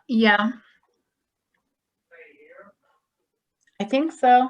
Yeah, I think so.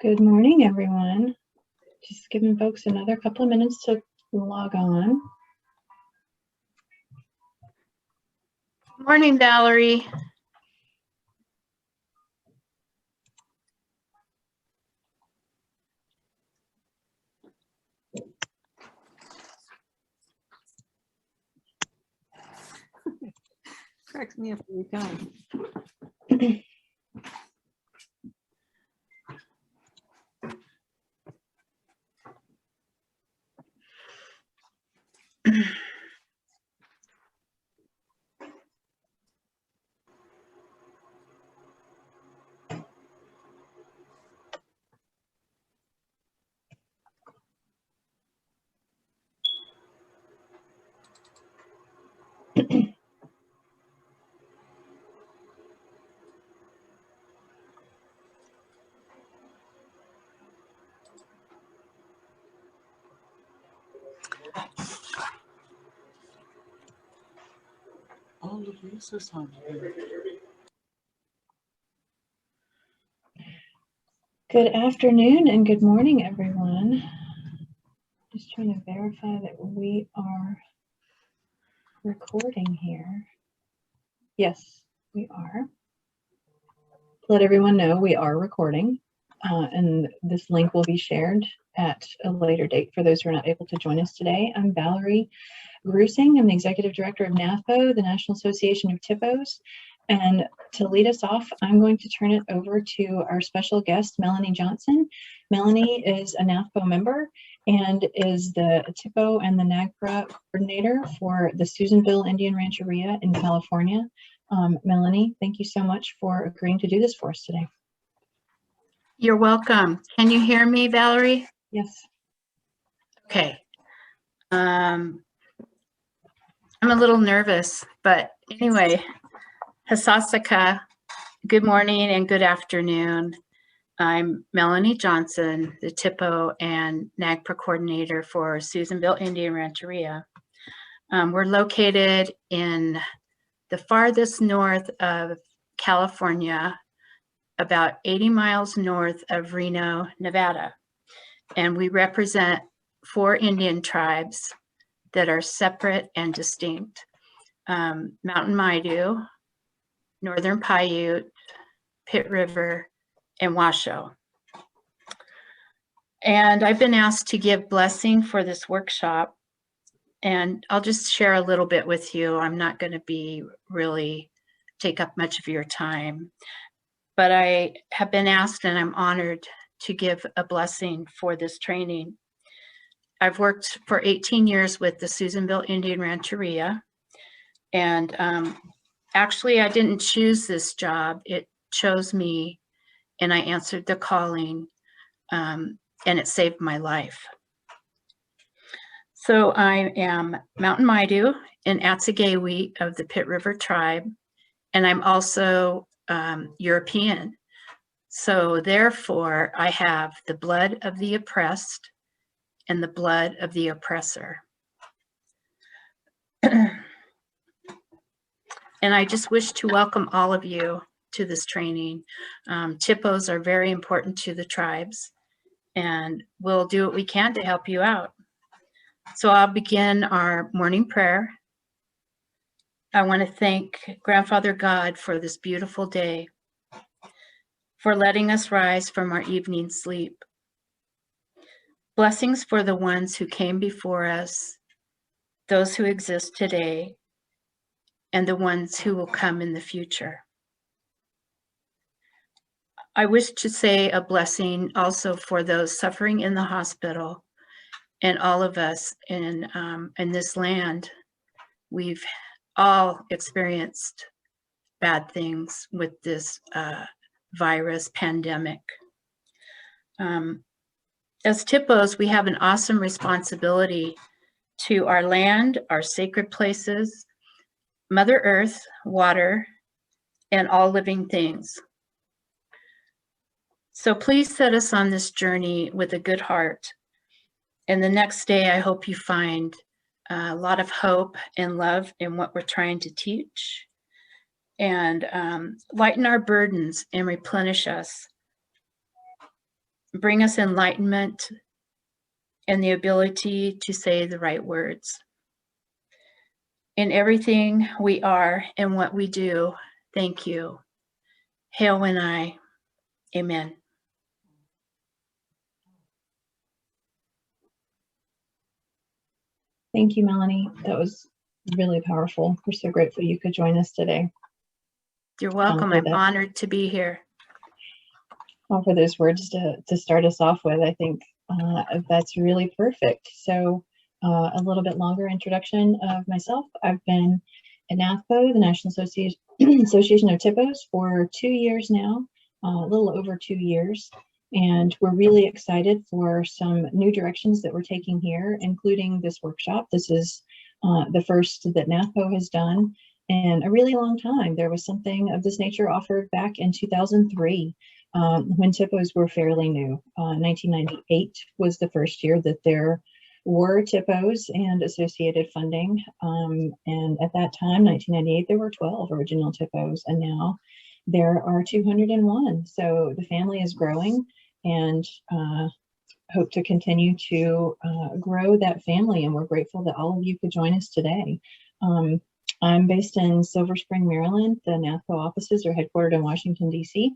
Good morning, everyone. Just giving folks another couple of minutes to log on. Morning, Valerie. Cracks me up every time. All of this is on here. Good afternoon and good morning, everyone. Just trying to verify that we are recording here. Yes, we are. Let everyone know we are recording, and this link will be shared at a later date for those who are not able to join us today. I'm Valerie Grusing. I'm the Executive Director of NATHPO, the National Association of THPOs. And to lead us off, I'm going to turn it over to our special guest, Melanie Johnson. Melanie is a NATHPO member and is the THPO and the NAGPRA coordinator for the Susanville Indian Rancheria in California. Melanie, thank you so much for agreeing to do this for us today. You're welcome. Can you hear me, Valerie? Yes. Okay. I'm a little nervous, but anyway, Hasasaka, good morning and good afternoon. I'm Melanie Johnson, the THPO and NAGPRA coordinator for Susanville Indian Rancheria. We're located in the farthest north of California, about 80 miles north of Reno, Nevada. And we represent 4 Indian tribes that are separate and distinct. Mountain Maidu, Northern Paiute, Pit River, and Washoe. And I've been asked to give blessing for this workshop. And I'll just share a little bit with you. I'm not going to be really take up much of your time, but I have been asked and I'm honored to give a blessing for this training. I've worked for 18 years with the Susanville Indian Rancheria. And actually, I didn't choose this job. It chose me, and I answered the calling, and it saved my life. So I am Mountain Maidu and Atsagewi of the Pit River tribe, and I'm also European. So therefore, I have the blood of the oppressed and the blood of the oppressor. And I just wish to welcome all of you to this training. THPOs are very important to the tribes, and we'll do what we can to help you out. So I'll begin our morning prayer. I want to thank Grandfather God for this beautiful day, for letting us rise from our evening sleep. Blessings for the ones who came before us, those who exist today, and the ones who will come in the future. I wish to say a blessing also for those suffering in the hospital and all of us in this land. We've all experienced bad things with this virus pandemic. As THPOs, we have an awesome responsibility to our land, our sacred places, Mother Earth, water, and all living things. So please set us on this journey with a good heart. And the next day, I hope you find a lot of hope and love in what we're trying to teach, and lighten our burdens and replenish us. Bring us enlightenment and the ability to say the right words. In everything we are and what we do, thank you. Hail when I, amen. Thank you, Melanie. That was really powerful. We're so grateful you could join us today. You're welcome. I'm honored to be here. Well, for those words to start us off with, I think that's really perfect. So a little bit longer introduction of myself. I've been at NATHPO, the National Association of THPOs, for 2 years now, a little over 2 years. And we're really excited for some new directions that we're taking here, including this workshop. This is the first that NATHPO has done in a really long time. There was something of this nature offered back in 2003 when THPOs were fairly new. 1998 was the first year that there were THPOs and associated funding. And at that time, 1998, there were 12 original THPOs, and now there are 201. So the family is growing, and hope to continue to grow that family. And we're grateful that all of you could join us today. I'm based in Silver Spring, Maryland. The NATHPO offices are headquartered in Washington, D.C.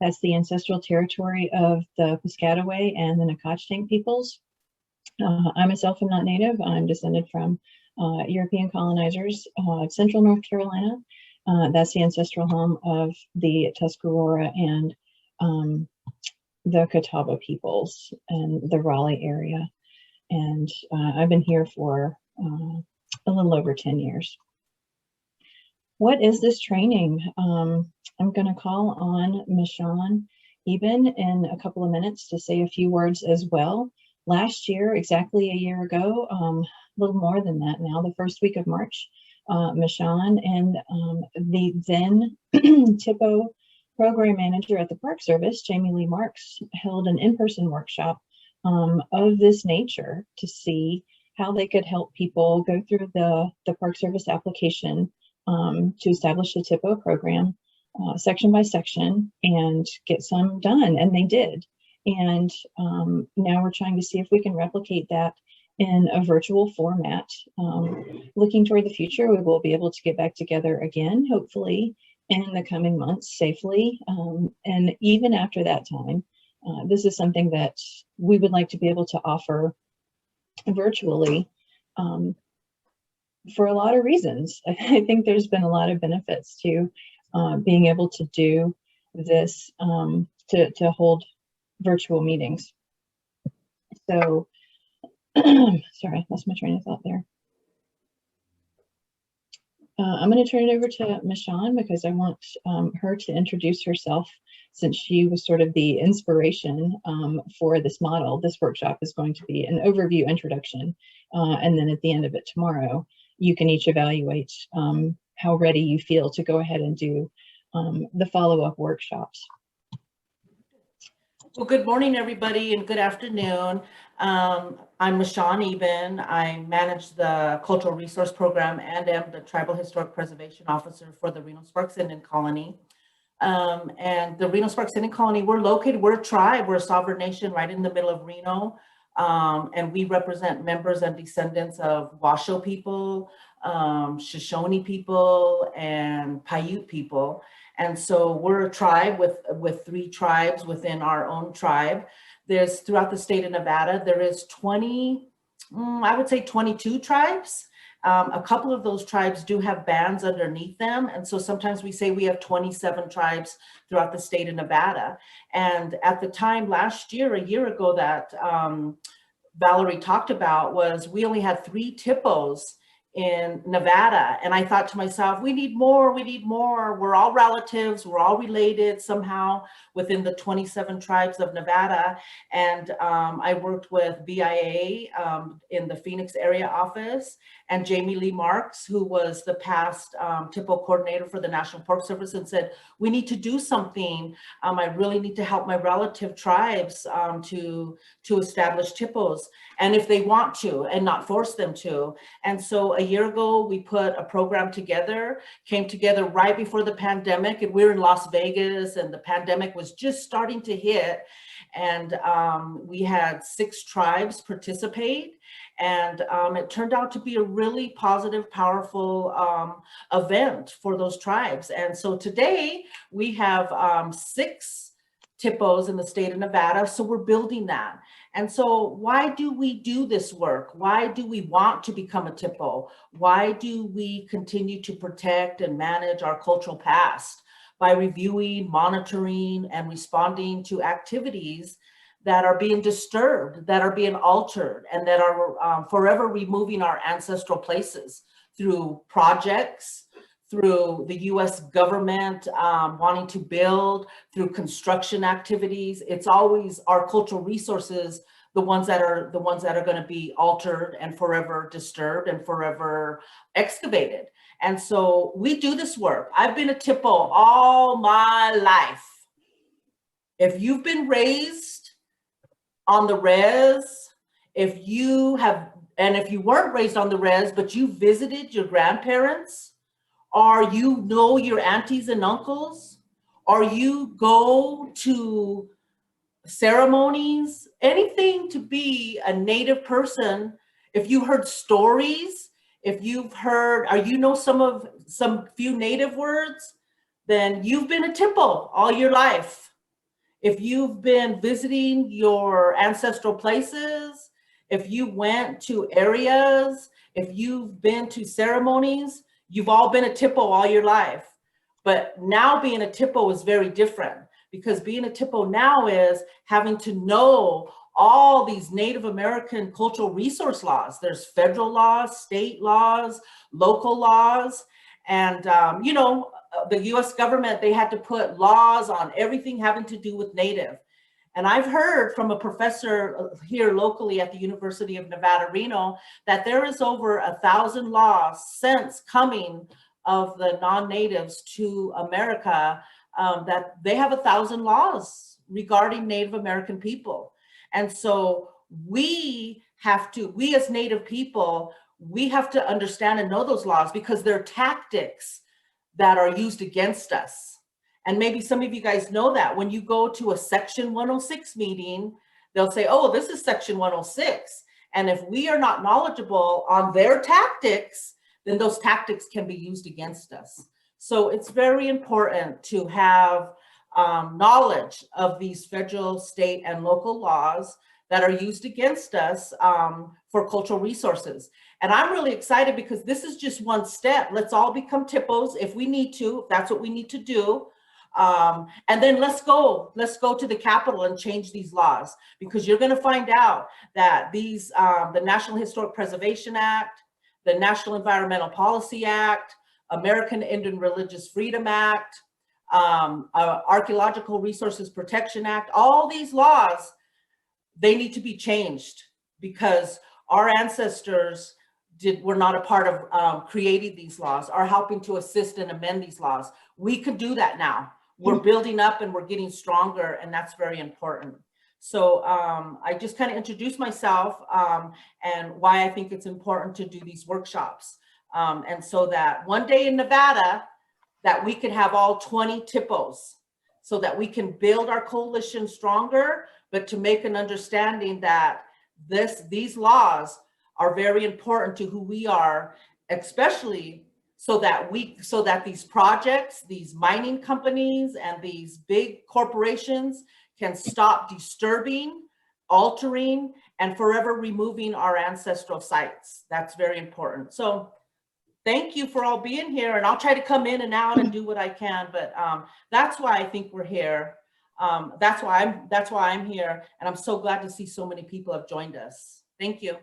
That's the ancestral territory of the Piscataway and the Nacotchtank peoples. I myself am not native. I'm descended from European colonizers, central North Carolina. That's the ancestral home of the Tuscarora and the Catawba peoples and the Raleigh area. And I've been here for a little over 10 years. What is this training? I'm going to call on Michonne Eben in a couple of minutes to say a few words as well. Last year, exactly a year ago, a little more than that now, the first week of March, Michonne and the then THPO program manager at the Park Service, Jamie Lee Marks, held an in-person workshop of this nature to see how they could help people go through the Park Service application to establish a THPO program section by section and get some done, and they did. And now we're trying to see if we can replicate that in a virtual format. Looking toward the future, we will be able to get back together again, hopefully in the coming months safely. And even after that time, this is something that we would like to be able to offer virtually for a lot of reasons. I think there's been a lot of benefits to being able to do this, to hold virtual meetings. So, sorry, I lost my train of thought there. I'm going to turn it over to Michonne because I want her to introduce herself, since she was sort of the inspiration for this model. This workshop is going to be an overview introduction, and then at the end of it tomorrow, you can each evaluate how ready you feel to go ahead and do the follow-up workshops. Well, good morning, everybody, and good afternoon. I'm Michonne Eben. I manage the Cultural Resource Program and am the Tribal Historic Preservation Officer for the Reno-Sparks Indian Colony. And the Reno-Sparks Indian Colony, we're a tribe, we're a sovereign nation right in the middle of Reno. And we represent members and descendants of Washoe people, Shoshone people, and Paiute people. And so we're a tribe with 3 tribes within our own tribe. There's, throughout the state of Nevada, there is 22 tribes. A couple of those tribes do have bands underneath them. And so sometimes we say we have 27 tribes throughout the state of Nevada. And at the time last year, a year ago, that Valerie talked about, was we only had 3 THPOs in Nevada. And I thought to myself, we need more, we need more. We're all relatives, we're all related somehow within the 27 tribes of Nevada. And I worked with BIA in the Phoenix area office, and Jamie Lee Marks, who was the past THPO coordinator for the National Park Service, and said, we need to do something. I really need to help my relative tribes to establish THPOs, and if they want to, and not force them to. And so a year ago, we put a program together, came together right before the pandemic, and we were in Las Vegas, and the pandemic was just starting to hit. And we had 6 tribes participate. And it turned out to be a really positive, powerful event for those tribes. And so today we have 6 THPOs in the state of Nevada. So we're building that. And so why do we do this work? Why do we want to become a THPO? Why do we continue to protect and manage our cultural past? By reviewing, monitoring, and responding to activities that are being disturbed, that are being altered, and that are forever removing our ancestral places through projects, through the US government wanting to build, through construction activities. It's always our cultural resources, the ones that are going to be altered and forever disturbed and forever excavated. And so we do this work. I've been a THPO all my life. If you've been raised on the res, if you weren't raised on the res, but you visited your grandparents, or you know your aunties and uncles, or you go to ceremonies, anything to be a Native person, if you heard stories, if you've heard, or you know some few Native words, then you've been a THPO all your life. If you've been visiting your ancestral places, if you went to areas, if you've been to ceremonies, you've all been a THPO all your life. But now being a THPO is very different, because being a THPO now is having to know all these Native American cultural resource laws. There's federal laws, state laws, local laws, and you know, the US government, they had to put laws on everything having to do with Native. And I've heard from a professor here locally at the University of Nevada, Reno, that there is over 1,000 laws since coming of the non-natives to America, that they have 1,000 laws regarding Native American people. And so we as Native people, we have to understand and know those laws, because they're tactics that are used against us. And maybe some of you guys know that when you go to a Section 106 meeting, they'll say, oh, this is Section 106. And if we are not knowledgeable on their tactics, then those tactics can be used against us. So it's very important to have knowledge of these federal, state, and local laws that are used against us for cultural resources. And I'm really excited because this is just one step. Let's all become THPOs if we need to, if that's what we need to do. And then let's go to the Capitol and change these laws, because you're going to find out that these, the National Historic Preservation Act, the National Environmental Policy Act, American Indian Religious Freedom Act, Archaeological Resources Protection Act, all these laws, they need to be changed because our ancestors were not a part of creating these laws or helping to assist and amend these laws. We can do that now. We're building up and we're getting stronger, and that's very important. So I just kind of introduced myself and why I think it's important to do these workshops. And so that one day in Nevada, that we could have all 20 THPOs so that we can build our coalition stronger, but to make an understanding that these laws are very important to who we are, especially so that these projects, these mining companies and these big corporations can stop disturbing, altering, and forever removing our ancestral sites. That's very important. So thank you for all being here, and I'll try to come in and out and do what I can, but that's why I think we're here. That's why I'm here, and I'm so glad to see so many people have joined us. Thank you.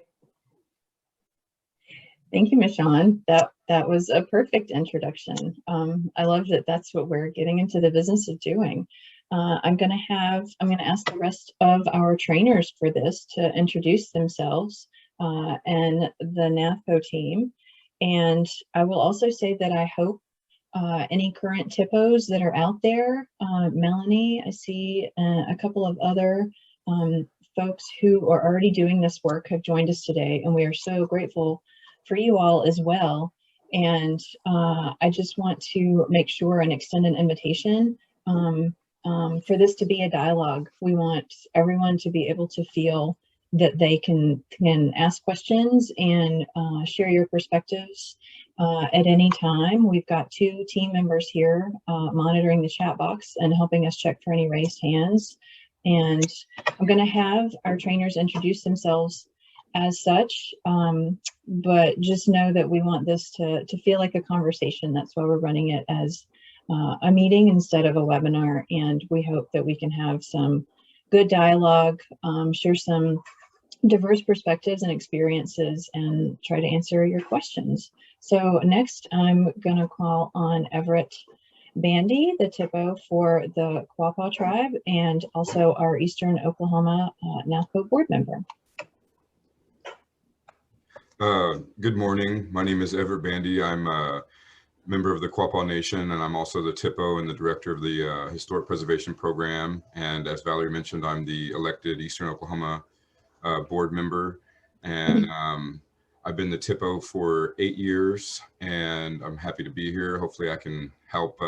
Thank you, Ms. Shawn. That was a perfect introduction. I love that that's what we're getting into the business of doing. I'm going to ask the rest of our trainers for this to introduce themselves and the NAPO team. And I will also say that I hope any current THPOs that are out there, Melanie, I see a couple of other folks who are already doing this work have joined us today, and we are so grateful for you all as well. And I just want to make sure and extend an invitation for this to be a dialogue. We want everyone to be able to feel that they can ask questions and share your perspectives at any time. We've got 2 team members here monitoring the chat box and helping us check for any raised hands. And I'm going to have our trainers introduce themselves as such, but just know that we want this to feel like a conversation. That's why we're running it as a meeting instead of a webinar, and we hope that we can have some good dialogue, share some diverse perspectives and experiences, and try to answer your questions. So next, I'm going to call on Everett Bandy, the THPO for the Quapaw tribe, and also our Eastern Oklahoma NAPO board member. Good morning. My name is Everett Bandy. I'm a member of the Quapaw Nation, and I'm also the THPO and the director of the Historic Preservation Program. And as Valerie mentioned, I'm the elected Eastern Oklahoma board member. And I've been the THPO for 8 years, and I'm happy to be here. Hopefully I can help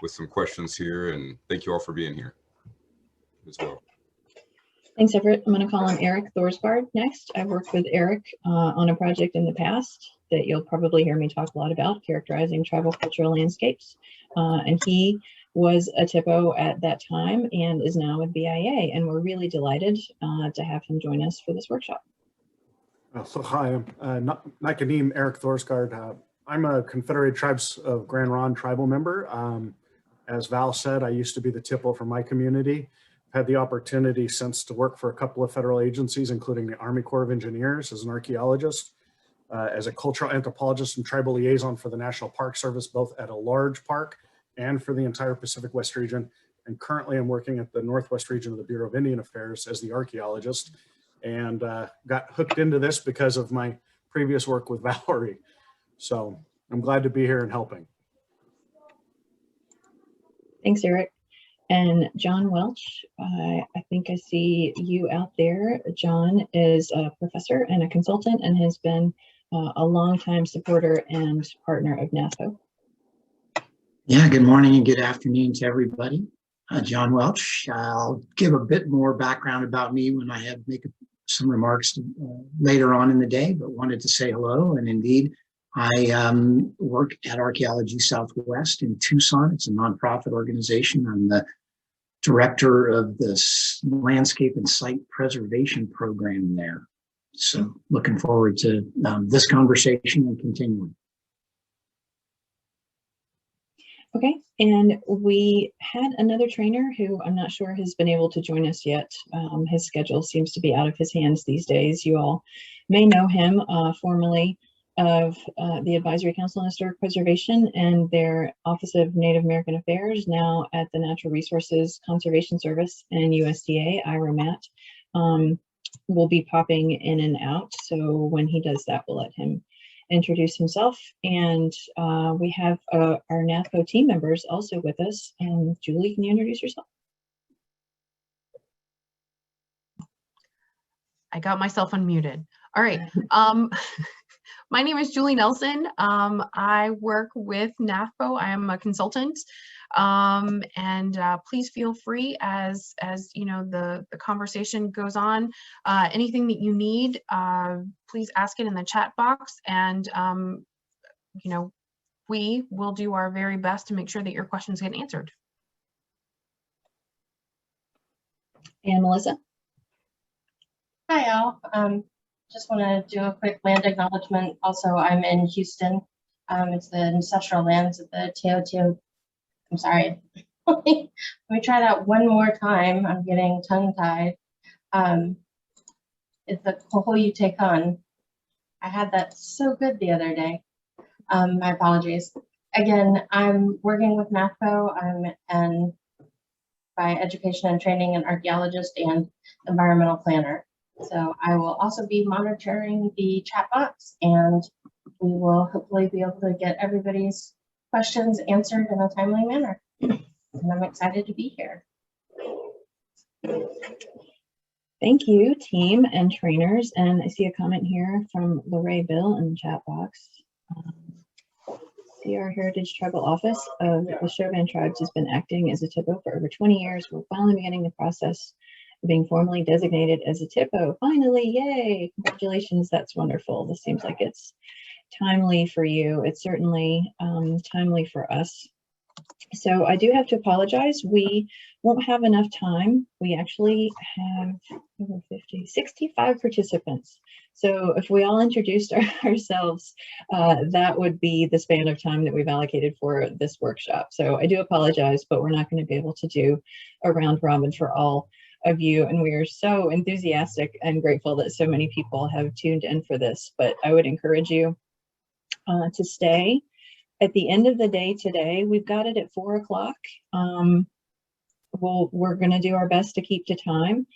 with some questions here, and thank you all for being here as well. Thanks, Everett. I'm going to call on Eric Thorsgard next. I've worked with Eric on a project in the past that you'll probably hear me talk a lot about, characterizing tribal cultural landscapes. And he was a THPO at that time and is now with BIA. And we're really delighted to have him join us for this workshop. So hi, I'm Nikanim Eric Thorsgaard. I'm a Confederated Tribes of Grand Ronde tribal member. As Val said, I used to be the THPO for my community. I've had the opportunity since to work for a couple of federal agencies, including the Army Corps of Engineers as an archaeologist, as a cultural anthropologist and tribal liaison for the National Park Service, both at a large park and for the entire Pacific West region. And currently I'm working at the Northwest region of the Bureau of Indian Affairs as the archaeologist, and got hooked into this because of my previous work with Valerie. So I'm glad to be here and helping. Thanks, Eric. And John Welch, I think I see you out there. John is a professor and a consultant and has been a longtime supporter and partner of NAPO. Yeah, good morning and good afternoon to everybody. John Welch. I'll give a bit more background about me when I make some remarks later on in the day, but wanted to say hello. And indeed, I work at Archaeology Southwest in Tucson. It's a nonprofit organization. I'm the director of the landscape and site preservation program there. So looking forward to this conversation and continuing. Okay, and we had another trainer who I'm not sure has been able to join us yet. His schedule seems to be out of his hands these days. You all may know him formerly of the Advisory Council on Historic Preservation and their Office of Native American Affairs, now at the Natural Resources Conservation Service and USDA, IRMAT. Will be popping in and out. So when he does that, we'll let him introduce himself. And we have our NAPO team members also with us. And Julie, can you introduce yourself? I got myself unmuted. All right. My name is Julie Nelson. I work with NAPO. I am a consultant. Please feel free as you know the conversation goes on. Anything that you need, please ask it in the chat box, and you know, we will do our very best to make sure that your questions get answered. And Melissa? Hi, all. Just want to do a quick land acknowledgement. Also, I'm in Houston. It's the ancestral lands of the Teotihuacan. I'm sorry. Let me try that one more time. I'm getting tongue-tied. It's the Cohoyutecan. I had that so good the other day. My apologies. Again, I'm working with NAPO. I'm by education and training an archaeologist and environmental planner. So I will also be monitoring the chat box, and we will hopefully be able to get everybody's questions answered in a timely manner. And I'm excited to be here. Thank you, team and trainers. And I see a comment here from Lorraine Bill in the chat box. CR Heritage Tribal Office of the Chauvin Tribes has been acting as a THPO for over 20 years. We're finally beginning the process of being formally designated as a THPO. Finally, yay! Congratulations, that's wonderful. This seems like it's timely for you. It's certainly timely for us. So I do have to apologize. We won't have enough time. We actually have over 65 participants. So if we all introduced ourselves, that would be the span of time that we've allocated for this workshop. So I do apologize, but we're not going to be able to do a round robin for all of you. And we are so enthusiastic and grateful that so many people have tuned in for this. But I would encourage you to stay. At the end of the day today, we've got it at 4 o'clock. We're going to do our best to keep to time,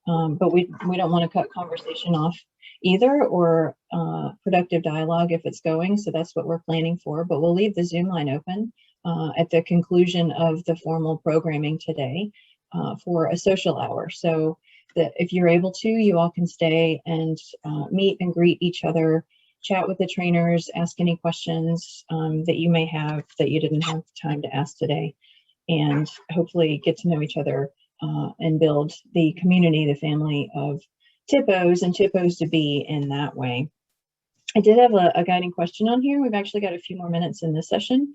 but we don't want to cut conversation off either, or productive dialogue if it's going. So that's what we're planning for. But we'll leave the Zoom line open at the conclusion of the formal programming today for a social hour. So that if you're able to, you all can stay and meet and greet each other, chat with the trainers, ask any questions that you may have that you didn't have time to ask today, and hopefully get to know each other and build the community, the family of THPOs and THPOs to be in that way. I did have a guiding question on here. We've actually got a few more minutes in this session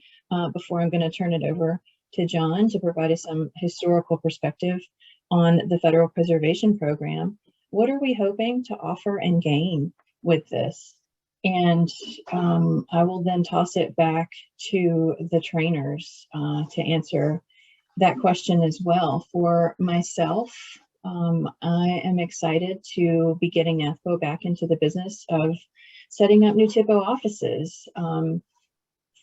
before I'm going to turn it over to John to provide us some historical perspective on the Federal Preservation Program. What are we hoping to offer and gain with this? And I will then toss it back to the trainers to answer that question as well. For myself, I am excited to be getting NAPO back into the business of setting up new THPO offices.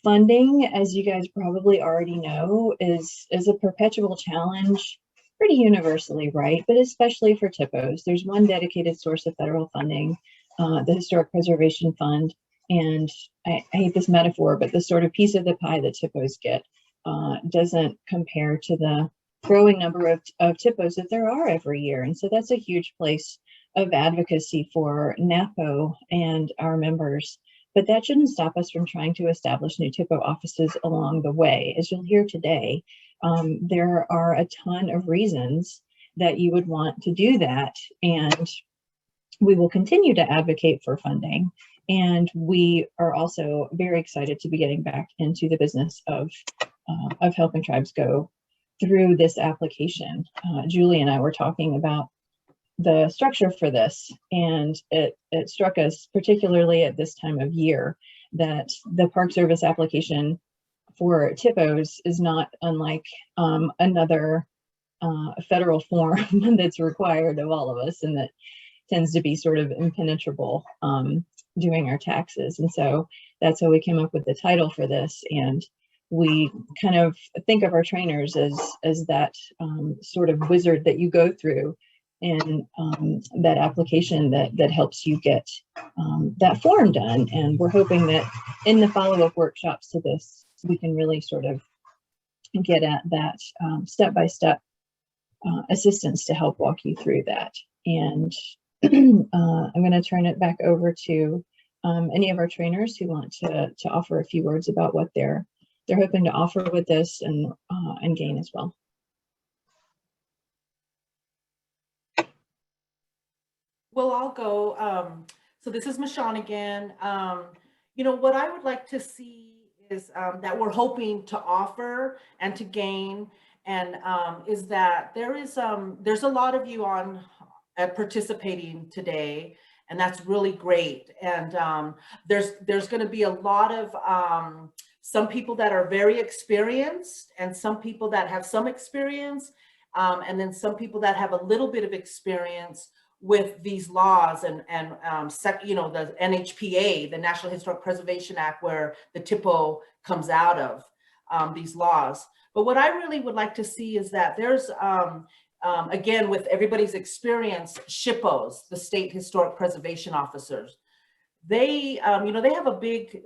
Funding, as you guys probably already know, is a perpetual challenge pretty universally, right? But especially for THPOs. There's one dedicated source of federal funding, the Historic Preservation Fund, and I hate this metaphor, but the sort of piece of the pie that THPOs get doesn't compare to the growing number of THPOs that there are every year. And so that's a huge place of advocacy for NAPO and our members But that shouldn't stop us from trying to establish new THPO offices along the way. As you'll hear today, there are a ton of reasons that you would want to do that. And we will continue to advocate for funding. And we are also very excited to be getting back into the business of helping tribes go through this application. Julie and I were talking about the structure for this, and it struck us, particularly at this time of year, that the Park Service application for THPOs is not unlike another federal form that's required of all of us, and that tends to be sort of impenetrable doing our taxes. And so that's how we came up with the title for this. And we kind of think of our trainers as that sort of wizard that you go through in that application that helps you get that form done. And we're hoping that in the follow-up workshops to this, we can really sort of get at that step-by-step assistance to help walk you through that. And I'm going to turn it back over to any of our trainers who want to offer a few words about what they're hoping to offer with this and gain as well. Well, I'll go. So this is Michonne again. You know, what I would like to see is that we're hoping to offer and to gain, and is that there's a lot of you on participating today, and that's really great. And there's going to be a lot of some people that are very experienced, and some people that have some experience, and then some people that have a little bit of experience with these laws and you know, the NHPA, the National Historic Preservation Act, where the THPO comes out of these laws. But what I really would like to see is that there's, again, with everybody's experience, SHPOs, the State Historic Preservation Officers, they, you know, they have a big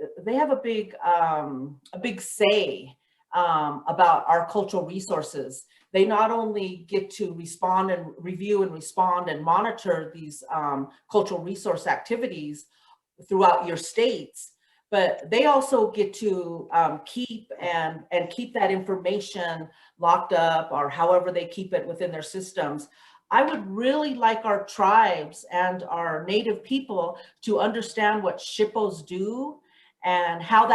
say about our cultural resources. They not only get to respond and review and respond and monitor these cultural resource activities throughout your states, but they also get to keep that information locked up, or however they keep it within their systems. I would really like our tribes and our Native people to understand what SHPOs do and how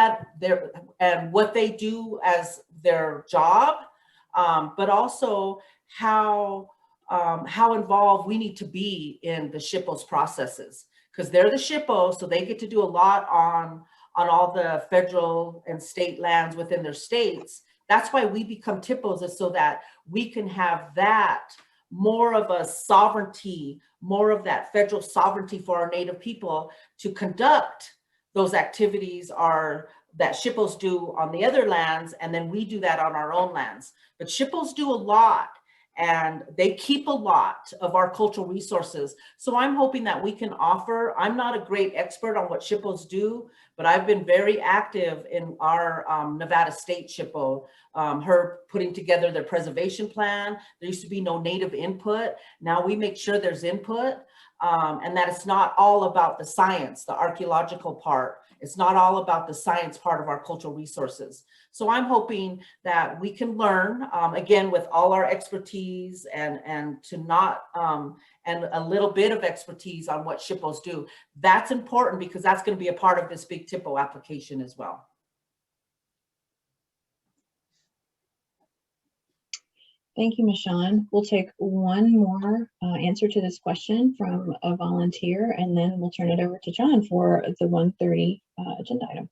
and what they do as their job, but also how involved we need to be in the SHPOs processes, because they're the SHPOs, so they get to do a lot on all the federal and state lands within their states. That's why we become THPOs, is so that we can have that more of a sovereignty, more of that federal sovereignty for our Native people to conduct those activities that SHPOs do on the other lands, and then we do that on our own lands. But SHPOs do a lot, and they keep a lot of our cultural resources. So I'm hoping that we can offer, I'm not a great expert on what SHPOs do, but I've been very active in our Nevada State SHPO, her putting together their preservation plan. There used to be no Native input. Now we make sure there's input, and that it's not all about the science, the archaeological part. It's not all about the science part of our cultural resources. So I'm hoping that we can learn, again, with all our expertise and to not, and a little bit of expertise on what SHPOs do. That's important, because that's going to be a part of this big THPO application as well. Thank you, Michonne. We'll take one more answer to this question from a volunteer, and then we'll turn it over to John for the 1:30 agenda item.